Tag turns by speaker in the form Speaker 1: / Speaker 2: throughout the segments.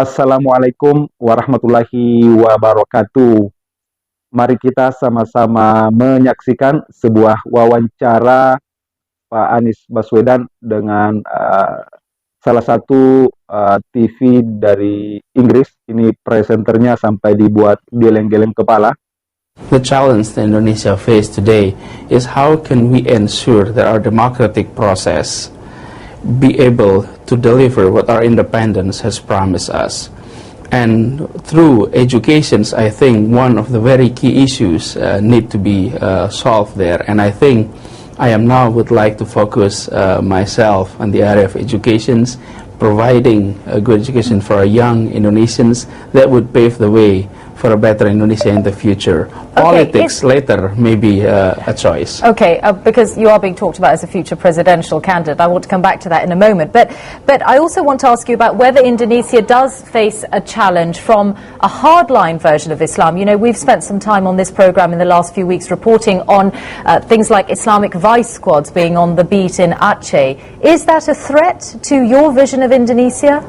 Speaker 1: Assalamualaikum warahmatullahi wabarakatuh. Mari kita sama-sama menyaksikan sebuah wawancara Pak Anies Baswedan dengan salah satu TV dari Inggris. Ini presenternya sampai dibuat geleng-geleng kepala.
Speaker 2: The challenge that Indonesia faces today is how can we ensure that our democratic process be able to deliver what our independence has promised us. And through educations, I think one of the very key issues need to be solved there. And I think I am now would like to focus myself on the area of educations, providing a good education for our young Indonesians that would pave the way for a better Indonesia in the future. Politics later may be a choice.
Speaker 3: Okay, because you are being talked about as a future presidential candidate. I want to come back to that in a moment. But I also want to ask you about whether Indonesia does face a challenge from a hardline version of Islam. You know, we've spent some time on this program in the last few weeks reporting on things like Islamic vice squads being on the beat in Aceh. Is that a threat to your vision of Indonesia?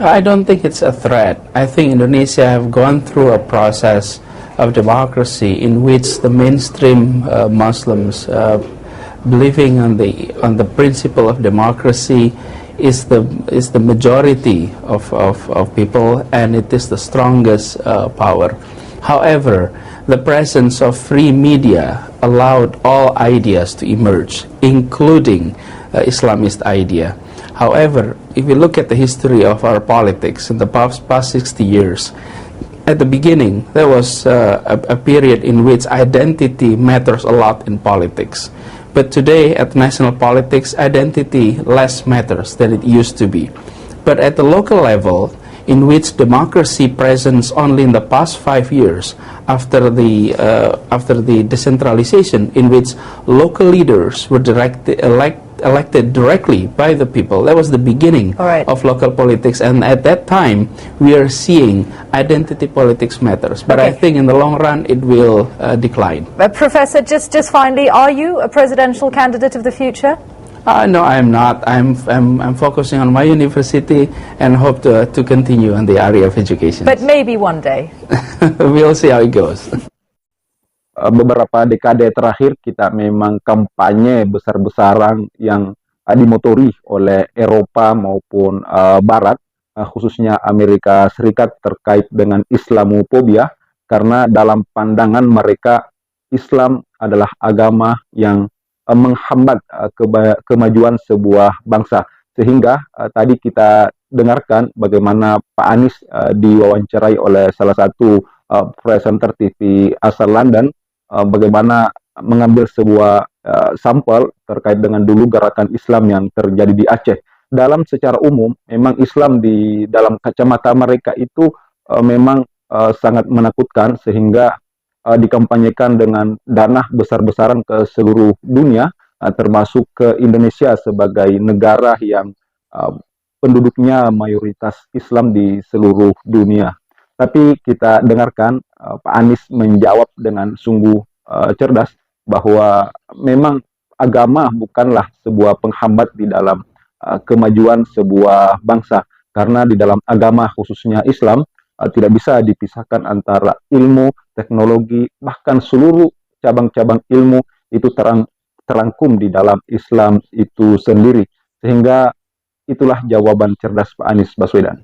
Speaker 2: I don't think it's a threat. I think Indonesia have gone through a process of democracy in which the mainstream Muslims believing on the principle of democracy is the majority of people, and it is the strongest power. However, the presence of free media allowed all ideas to emerge, including Islamist idea. However, if you look at the history of our politics in the past 60 years, at the beginning there was a period in which identity matters a lot in politics. But today at national politics, identity less matters than it used to be. But at the local level, in which democracy presents only in the past 5 years after the decentralization, in which local leaders were elected directly by the people. That was the beginning of local politics, and at that time we are seeing identity politics matters, but I think in the long run it will decline.
Speaker 3: Professor, just finally, are you a presidential candidate of the future?
Speaker 2: No, I am not. I'm focusing on my university and hope to continue in the area of education.
Speaker 3: But maybe one day.
Speaker 2: We'll see how it goes.
Speaker 1: Beberapa dekade terakhir kita memang kampanye besar-besaran yang dimotori oleh Eropa maupun Barat, khususnya Amerika Serikat terkait dengan Islamofobia, karena dalam pandangan mereka Islam adalah agama yang menghambat kemajuan sebuah bangsa. Sehingga tadi kita dengarkan bagaimana Pak Anies diwawancarai oleh salah satu presenter TV asal London, bagaimana mengambil sebuah sampel terkait dengan dulu gerakan Islam yang terjadi di Aceh. Dalam secara umum, memang Islam di dalam kacamata mereka itu memang sangat menakutkan, sehingga dikampanyekan dengan dana besar-besaran ke seluruh dunia, termasuk ke Indonesia sebagai negara yang penduduknya mayoritas Islam di seluruh dunia. Tapi kita dengarkan Pak Anies menjawab dengan sungguh cerdas bahwa memang agama bukanlah sebuah penghambat di dalam kemajuan sebuah bangsa, karena di dalam agama khususnya Islam tidak bisa dipisahkan antara ilmu, teknologi, bahkan seluruh cabang-cabang ilmu itu terangkum di dalam Islam itu sendiri. Sehingga itulah jawaban cerdas Pak Anies Baswedan.